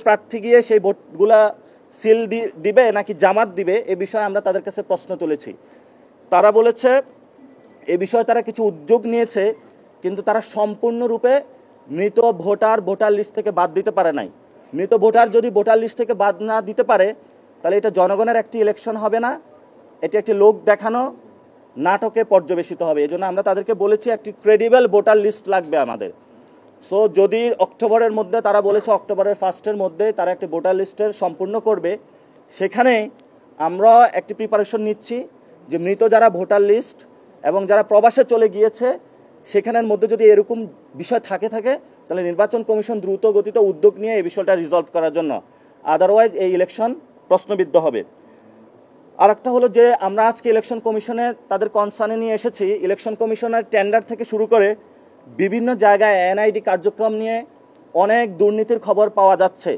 প্রার্থী গিয়ে সেই ভোটগুলা সিল দিবে নাকি জামাত দিবে এ বিষয়ে আমরা তাদের কাছে প্রশ্ন তুলেছি। তারা বলেছে এ বিষয়ে তারা কিছু উদ্যোগ নিয়েছে, কিন্তু তারা সম্পূর্ণরূপে মৃত ভোটার লিস্ট থেকে বাদ দিতে পারে নাই। মৃত ভোটার যদি ভোটার লিস্ট থেকে বাদ না দিতে পারে তাহলে এটা জনগণের একটি ইলেকশন হবে না, এটি একটি লোক দেখানো নাটকে পর্যবেসিত হবে। এজন্য আমরা তাদেরকে বলেছি একটি ক্রেডিবল ভোটার লিস্ট লাগবে আমাদের। সো যদি অক্টোবরের মধ্যে, তারা বলেছে অক্টোবরের ফার্স্টের মধ্যে তারা একটি ভোটার লিস্টের সম্পূর্ণ করবে, সেখানে আমরা একটি প্রিপারেশন নিচ্ছি যে মৃত যারা ভোটার লিস্ট এবং যারা প্রবাসে চলে গিয়েছে সেখানের মধ্যে যদি এরকম বিষয় থাকে তাহলে নির্বাচন কমিশন দ্রুত গতিতে উদ্যোগ নিয়ে এই বিষয়টা রিজলভ করার জন্য, আদারওয়াইজ এই ইলেকশন প্রশ্নবিদ্ধ হবে। আর একটা হলো যে আমরা আজকে ইলেকশন কমিশনে তাদের কনসার্নে নিয়ে এসেছি, ইলেকশন কমিশনের টেন্ডার থেকে শুরু করে বিভিন্ন জায়গায় এনআইডি কার্যক্রম নিয়ে অনেক দুর্নীতির খবর পাওয়া যাচ্ছে।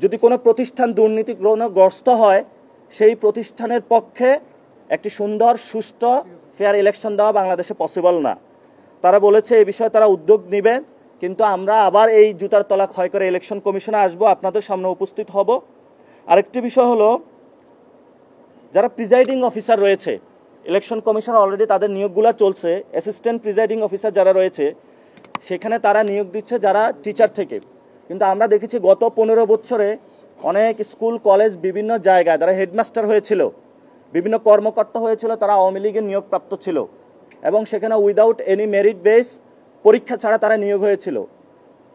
যদি কোনো প্রতিষ্ঠান দুর্নীতিগ্রস্ত হয় সেই প্রতিষ্ঠানের পক্ষে একটি সুন্দর সুষ্ঠু ফেয়ার ইলেকশন দেওয়া বাংলাদেশে পসিবল না। তারা বলেছে এই বিষয়ে তারা উদ্যোগ নেবেন, কিন্তু আমরা আবার এই জুতার তলা ক্ষয় করে ইলেকশন কমিশনে আসবো, আপনাদের সামনে উপস্থিত হব। আরেকটি বিষয় হলো যারা প্রিজাইডিং অফিসার রয়েছে, ইলেকশন কমিশন অলরেডি তাদের নিয়োগগুলো চলছে, অ্যাসিস্ট্যান্ট প্রিজাইডিং অফিসার যারা রয়েছে সেখানে তারা নিয়োগ দিচ্ছে যারা টিচার থেকে। কিন্তু আমরা দেখেছি গত 15 বছরে অনেক স্কুল কলেজ বিভিন্ন জায়গায় যারা হেডমাস্টার হয়েছিল, বিভিন্ন কর্মকর্তা হয়েছিল, তারা আওয়ামী লীগের নিয়োগপ্রাপ্ত ছিল এবং সেখানে উইদাউট এনি মেরিট বেস পরীক্ষা ছাড়া তারা নিয়োগ হয়েছিল।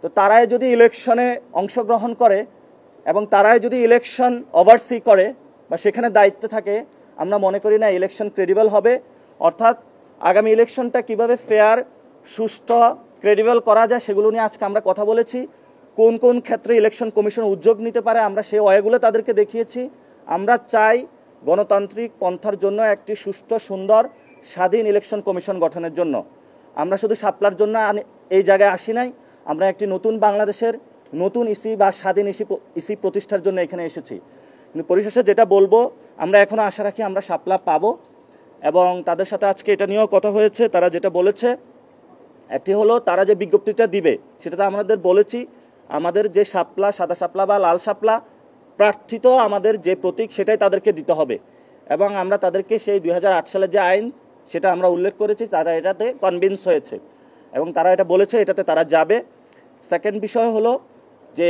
তো তারাই যদি ইলেকশনে অংশগ্রহণ করে এবং তারাই যদি ইলেকশন ওভারসি করে বা সেখানে দায়িত্বে থাকে, আমরা মনে করি না ইলেকশন ক্রেডিবল হবে। অর্থাৎ আগামী ইলেকশনটা কিভাবে ফেয়ার, সুষ্ঠু, ক্রেডিবল করা যায় সেগুলো নিয়ে আজকে আমরা কথা বলেছি। কোন কোন ক্ষেত্রে ইলেকশন কমিশন উদ্যোগ নিতে পারে আমরা সেই ওয়েগুলো তাদেরকে দেখিয়েছি। আমরা চাই গণতান্ত্রিক পন্থার জন্য একটি সুষ্ঠু, সুন্দর, স্বাধীন ইলেকশন কমিশন গঠনের জন্য। আমরা শুধু শাপলার জন্য এই জায়গায় আসি নাই, আমরা একটি নতুন বাংলাদেশের নতুন ইসি বা স্বাধীন ইসি প্রতিষ্ঠার জন্য এখানে এসেছি। কিন্তু পরিশেষে যেটা বলবো, আমরা এখনও আশা রাখি আমরা শাপলা পাবো এবং তাদের সাথে আজকে এটা নিয়েও কথা হয়েছে। তারা যেটা বলেছে একটি হলো তারা যে বিজ্ঞপ্তিটা দিবে সেটাতে আমাদের বলেছি আমাদের যে শাপলা, সাদা শাপলা বা লাল শাপলা প্রার্থী তো আমাদের যে প্রতীক সেটাই তাদেরকে দিতে হবে এবং আমরা তাদেরকে সেই 2008 সালের যে আইন সেটা আমরা উল্লেখ করেছি, তারা এটাতে কনভিন্স হয়েছে এবং তারা এটা বলেছে এটাতে তারা যাবে। সেকেন্ড বিষয় হলো যে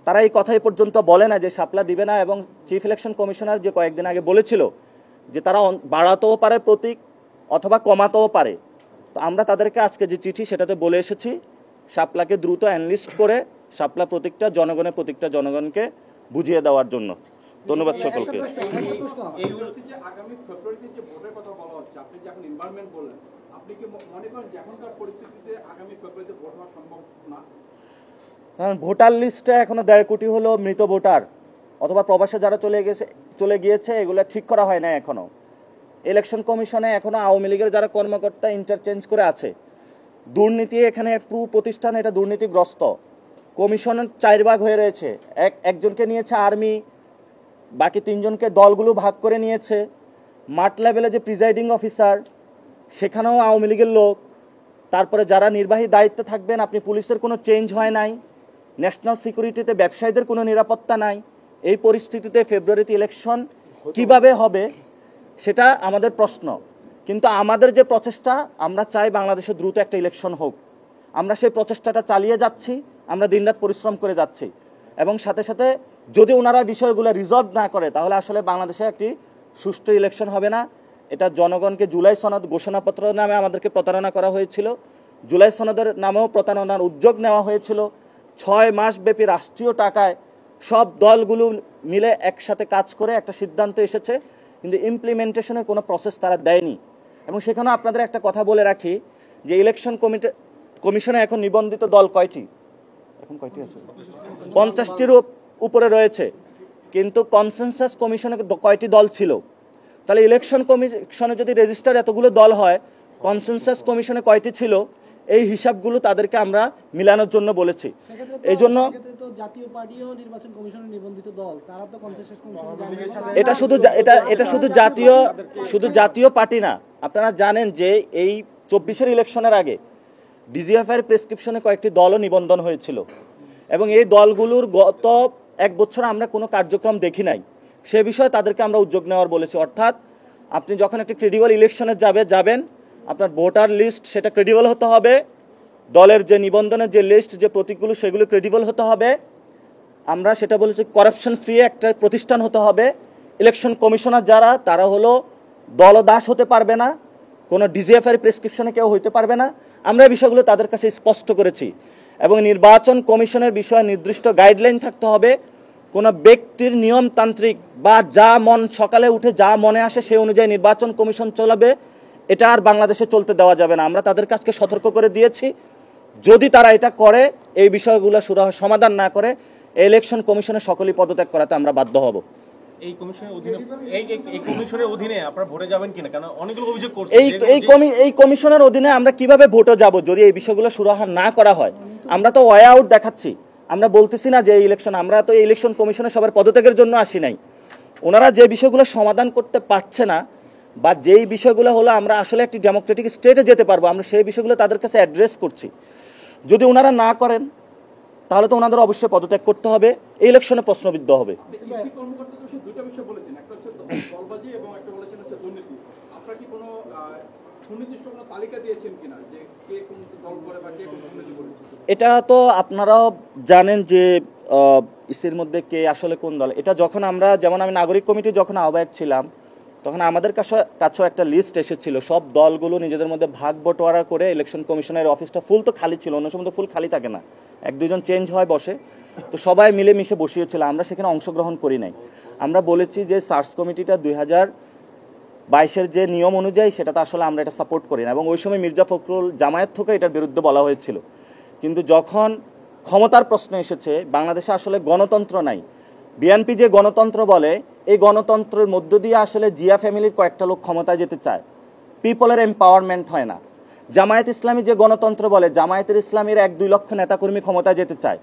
তারা এই কথাই পর্যন্ত বলে না যে শাপলা দিবে না, এবং চিফ ইলেকশন কমিশনার যে কয়েকদিন আগে বলেছিল যে তারা বাড়াতেও পারে প্রতীক অথবা কমাতেও পারে। তো আমরা তাদেরকে আজকে যে চিঠি সেটাতে বলে এসেছি শাপলাকে দ্রুত অ্যানলিস্ট করে শাপলা প্রতীকটা জনগণের প্রতীকটা জনগণকে বুঝিয়ে দেওয়ার জন্য। ধন্যবাদ সকলকে। ভোটার লিস্টে এখনো 1.5 কোটি হলো মৃত ভোটার অথবা প্রবাসে যারা চলে গিয়েছে, এগুলো ঠিক করা হয় না এখনো। ইলেকশন কমিশনে এখনো আওয়ামী লীগের যারা কর্মকর্তা ইন্টারচেঞ্জ করে আছে। দুর্নীতি এখানে পুরো প্রতিষ্ঠান এটা দুর্নীতিগ্রস্ত। কমিশন 4 ভাগ হয়ে রয়েছে, একজনকে নিয়েছে আর্মি, বাকি 3 জনকে দলগুলো ভাগ করে নিয়েছে। মাঠ লেভেলে যে প্রিজাইডিং অফিসার সেখানেও আওয়ামী লীগের লোক। তারপরে যারা নির্বাহী দায়িত্বে থাকবেন, আপনি পুলিশের কোনো চেঞ্জ হয় নাই, ন্যাশনাল সিকিউরিটিতে ব্যবসায়ীদের কোনো নিরাপত্তা নাই। এই পরিস্থিতিতে ফেব্রুয়ারিতে ইলেকশন কিভাবে হবে সেটা আমাদের প্রশ্ন। কিন্তু আমাদের যে প্রচেষ্টা, আমরা চাই বাংলাদেশে দ্রুত একটা ইলেকশন হোক। আমরা সেই প্রচেষ্টাটা চালিয়ে যাচ্ছি, আমরা দিনরাত পরিশ্রম করে যাচ্ছি এবং সাথে সাথে যদি ওনারা বিষয়গুলো রিজলভ না করে তাহলে আসলে বাংলাদেশে একটি সুষ্ঠু ইলেকশন হবে না। এটা জনগণকে জুলাই সনদ ঘোষণাপত্র নামে আমাদেরকে প্রতারণা করা হয়েছিল, জুলাই সনদের নামেও প্রতারণার উদ্যোগ নেওয়া হয়েছিল। 6 মাস ব্যাপী রাষ্ট্রীয় টাকায় সব দলগুলো মিলে একসাথে কাজ করে একটা সিদ্ধান্ত এসেছে, কিন্তু ইমপ্লিমেন্টেশনের কোনো প্রসেস তারা দেয়নি। এবং সেখানেও আপনাদের একটা কথা বলে রাখি যে ইলেকশন কমিশনে এখন নিবন্ধিত দল কয়টি? এখন কয়টি আছে? 50টির উপরে রয়েছে, কিন্তু কনসেনসাস কমিশনে কয়টি দল ছিল? তাহলে ইলেকশন কমিশনে যদি রেজিস্টার এতগুলো দল হয়, কনসেনসাস কমিশনে কয়টি ছিল? এই হিসাবগুলো তাদেরকে আমরা মিলানোর জন্য বলেছি। এই জন্য এটা শুধু জাতীয় পার্টি না, আপনারা জানেন যে এই 24-এর ইলেকশনের আগে ডিজিএফআই এর প্রেসক্রিপশনে কয়েকটি দলও নিবন্ধন হয়েছিল এবং এই দলগুলোর গত 1 বছর আমরা কোনো কার্যক্রম দেখি নাই, সে বিষয়ে তাদেরকে আমরা উদ্যোগ নেওয়ার বলেছি। অর্থাৎ আপনি যখন একটি ক্রেডিবল ইলেকশনে যাবেন, আপনার ভোটার লিস্ট সেটা ক্রেডিবল হতে হবে, দলের যে নিবন্ধনের যে লিস্ট যে প্রতীকগুলো সেগুলো ক্রেডিবল হতে হবে। আমরা সেটা বলেছি করাপশন ফ্রি একটা প্রতিষ্ঠান হতে হবে। ইলেকশন কমিশনার যারা তারা হলো দলদাস হতে পারবে না, কোনো ডিজিএফআই প্রেসক্রিপশনে কেউ হইতে পারবে না। আমরা এই বিষয়গুলো তাদের কাছে স্পষ্ট করেছি এবং নির্বাচন কমিশনের বিষয়ে নির্দিষ্ট গাইডলাইন থাকতে হবে। কোনো ব্যক্তির নিয়মতান্ত্রিক বা যা মন সকালে উঠে যা মনে আসে সে অনুযায়ী নির্বাচন কমিশন চলাবে, এটা আর বাংলাদেশে চলতে দেওয়া যাবে না। আমরা তাদের কাছে সতর্ক করে দিয়েছি, যদি তারা এটা করে, এই বিষয়গুলো সমাধান না করে, ইলেকশন কমিশনের সকলেই পদত্যাগ করাতে আমরা বাধ্য হব। এই কমিশনের অধীনে আপনারা ভোটে যাবেন কিনা, কারণ অনেকগুলো অভিযোগ করছে এই কমিশনের অধীনে আমরা কিভাবে ভোটে যাব যদি এই বিষয়গুলো সুরাহা না করা হয়। আমরা তো ওয়ে আউট দেখাচ্ছি, আমরা বলতেছি না যে এই ইলেকশন, আমরা তো এই ইলেকশন কমিশনে সবার পদত্যাগের জন্য আসি নাই। ওনারা যে বিষয়গুলো সমাধান করতে পারছে না বা যেই বিষয়গুলো হলো আমরা আসলে একটি ডেমোক্রেটিক স্টেটে যেতে পারবো, আমরা সেই বিষয়গুলো তাদের কাছে অ্যাড্রেস করছি। যদি ওনারা না করেন তাহলে তো ওনাদের অবশ্যই পদত্যাগ করতে হবে, এই ইলেকশনে প্রশ্নবিদ্ধ হবে। এটা তো আপনারাও জানেন যে ইসির মধ্যে কে আসলে কোন দল। এটা যখন আমরা, যেমন আমি নাগরিক কমিটি যখন আহ্বায়ক ছিলাম, তখন আমাদের কাছেও একটা লিস্ট এসেছিল, সব দলগুলো নিজেদের মধ্যে ভাগ বটোয়ারা করে ইলেকশন কমিশনের অফিসটা ফুল তো খালি ছিল, অন্য সময় তো ফুল খালি থাকে না, 1-2 জন চেঞ্জ হয় বসে, তো সবাই মিলে মিশে বসিয়েছিল। আমরা সেখানে অংশগ্রহণ করি নাই। আমরা বলেছি যে সার্চ কমিটিটা 2022-এর যে নিয়ম অনুযায়ী সেটা তো আসলে আমরা এটা সাপোর্ট করি না, এবং ওই সময় মির্জা ফখরুল জামায়াত থেকে এটার বিরুদ্ধে বলা হয়েছিল। কিন্তু যখন ক্ষমতার প্রশ্ন এসেছে, বাংলাদেশে আসলে গণতন্ত্র নাই, বিএনপি যে গণতন্ত্র বলে, এই গণতন্ত্রের মধ্য দিয়ে আসলে জিয়া ফ্যামিলির কয়েকটা লোক ক্ষমতায় যেতে চায়, পিপলের এম্পাওয়ারমেন্ট হয় না। জামায়াত ইসলামী যে গণতন্ত্র বলে, জামায়াতের ইসলামীর 1-2 লক্ষ নেতাকর্মী ক্ষমতায় যেতে চায়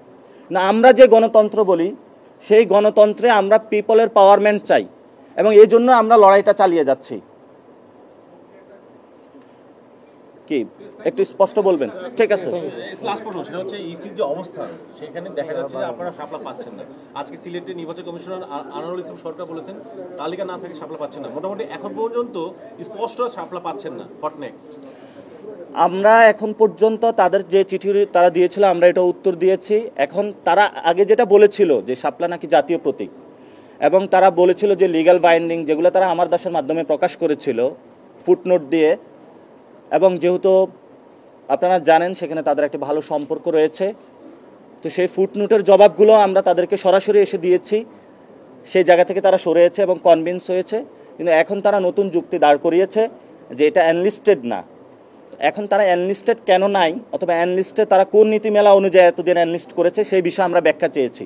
না। আমরা যে গণতন্ত্র বলি, সেই গণতন্ত্রে আমরা পিপলের পাওয়ারমেন্ট চাই, এবং এই জন্য আমরা লড়াইটা চালিয়ে যাচ্ছি। কি একটু স্পষ্ট বলবেন? ঠিক আছে। লাস্ট প্রশ্ন, সেটা হচ্ছে ইসির যে অবস্থান, সেখানে দেখা যাচ্ছে যে আপনারা শাপলা পাচ্ছেন না। আজকে সিলেটের নির্বাচন কমিশনার আনোয়ারুল ইসলাম সরকার বলেছেন তালিকা না থাকে শাপলা পাচ্ছেন না, মোটামুটি এখন পর্যন্ত স্পষ্ট শাপলা পাচ্ছেন না। What next? আমরা এখন পর্যন্ত তাদের যে চিঠি তারা দিয়েছিল আমরা এটা উত্তর দিয়েছি। এখন তারা আগে যেটা বলেছিল যে শাপলা নাকি জাতীয় প্রতীক, এবং তারা বলেছিল যে লিগ্যাল বাইন্ডিং, যেগুলো তারা আমার দাসের মাধ্যমে প্রকাশ করেছিল ফুটনোট দিয়ে, এবং যেহেতু আপনারা জানেন সেখানে তাদের একটা ভালো সম্পর্ক রয়েছে, তো সেই ফুটনোটের জবাবগুলো আমরা তাদেরকে সরাসরি এসে দিয়েছি। সেই জায়গা থেকে তারা সরেছে এবং কনভিন্স হয়েছে। কিন্তু এখন তারা নতুন যুক্তি দাঁড় করিয়েছে যে এটা এনলিস্টেড না। এখন তারা এনলিস্টেড কেন নাই, অথবা এনলিস্টে তারা কোন নীতিমেলা অনুযায়ী এতদিন এনলিস্ট করেছে, সেই বিষয়ে আমরা ব্যাখ্যা চেয়েছি।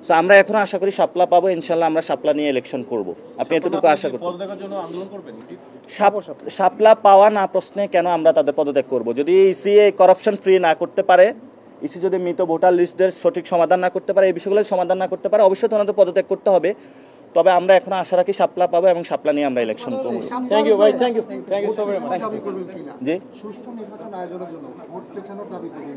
সো আমরা এখন আশা করি শাপলা পাবো, ইনশাল্লাহ আমরা শাপলা নিয়ে ইলেকশন করব। আপনি এতটুকু আশা করতে শাপলা পাওয়া না প্রশ্নে কেন আমরা তাদের পদত্যাগ করব? যদি ইসি করাপশন ফ্রি না করতে পারে, ইসি যদি মৃত ভোটার লিস্টদের সঠিক সমাধান না করতে পারে, এই বিষয়গুলো সমাধান না করতে পারে, অবশ্যই তো ওনাদের পদত্যাগ করতে হবে। তবে আমরা এখন আশা রাখি শাপলা পাবো এবং শাপলা নিয়ে আমরা ইলেকশন করব। থ্যাংক ইউ ভাই, thank you so very much. জি, সুষ্ঠু নির্বাচন আয়োজনের জন্য ভোট পেছানোর দাবি করবেন?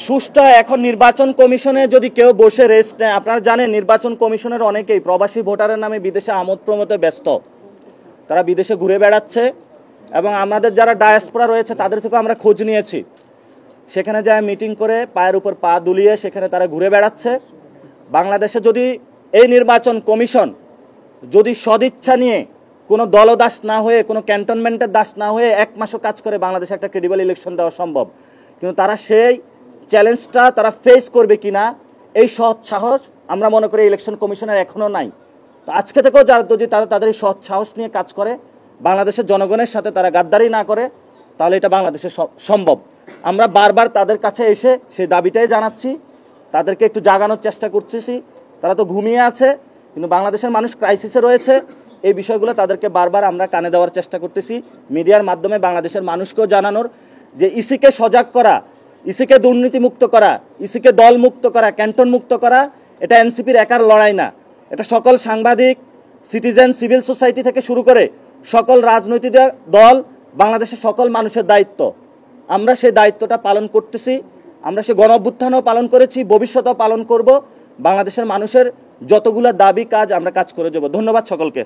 সুষ্ঠু এখন নির্বাচন কমিশনে যদি কেউ বসে রেস্ট নেয়, আপনারা জানেন নির্বাচন কমিশনের অনেকেই প্রবাসী ভোটারের নামে বিদেশে আমোদ প্রমোদে ব্যস্ত, তারা বিদেশে ঘুরে বেড়াচ্ছে, এবং আমাদের যারা ডায়াসপোরা রয়েছে তাদের থেকেও আমরা খোঁজ নিয়েছি, সেখানে যায় মিটিং করে পায়ের উপর পা দুলিয়ে সেখানে তারা ঘুরে বেড়াচ্ছে। বাংলাদেশে যদি এই নির্বাচন কমিশন যদি সদিচ্ছা নিয়ে কোনো দলদাস না হয়ে, কোনো ক্যান্টনমেন্টের দাস না হয়ে 1 মাসও কাজ করে, বাংলাদেশে একটা ক্রেডিবল ইলেকশন দেওয়া সম্ভব। কিন্তু তারা সেই চ্যালেঞ্জটা তারা ফেস করবে কিনা, এই সৎ সাহস আমরা মনে করি ইলেকশন কমিশনের এখনও নাই। তো আজকে থেকেও যারা যদি তারা তাদের এই সৎ সাহস নিয়ে কাজ করে, বাংলাদেশের জনগণের সাথে তারা গাদ্দারি না করে, তাহলে এটা বাংলাদেশে সম্ভব। আমরা বারবার তাদের কাছে এসে সেই দাবিটাই জানাচ্ছি, তাদেরকে একটু জাগানোর চেষ্টা করতেছি। তারা তো ঘুমিয়ে আছে, কিন্তু বাংলাদেশের মানুষ ক্রাইসিসে রয়েছে, এই বিষয়গুলো তাদেরকে বারবার আমরা কানে দেওয়ার চেষ্টা করতেছি, মিডিয়ার মাধ্যমে বাংলাদেশের মানুষকেও জানানোর যে ইসিকে সজাগ করা, ইসিকে দুর্নীতিমুক্ত করা, ইসিকে দল মুক্ত করা, ক্যান্টন মুক্ত করা, এটা এনসিপির একার লড়াই না। এটা সকল সাংবাদিক, সিটিজেন, সিভিল সোসাইটি থেকে শুরু করে সকল রাজনৈতিক দল, বাংলাদেশের সকল মানুষের দায়িত্ব। আমরা সেই দায়িত্বটা পালন করতেছি আমরা সে গণ অভ্যুত্থানও পালন করেছি, ভবিষ্যতেও পালন করব। বাংলাদেশের মানুষের যতগুলো দাবি কাজ আমরা কাজ করে যাব। ধন্যবাদ সকলকে।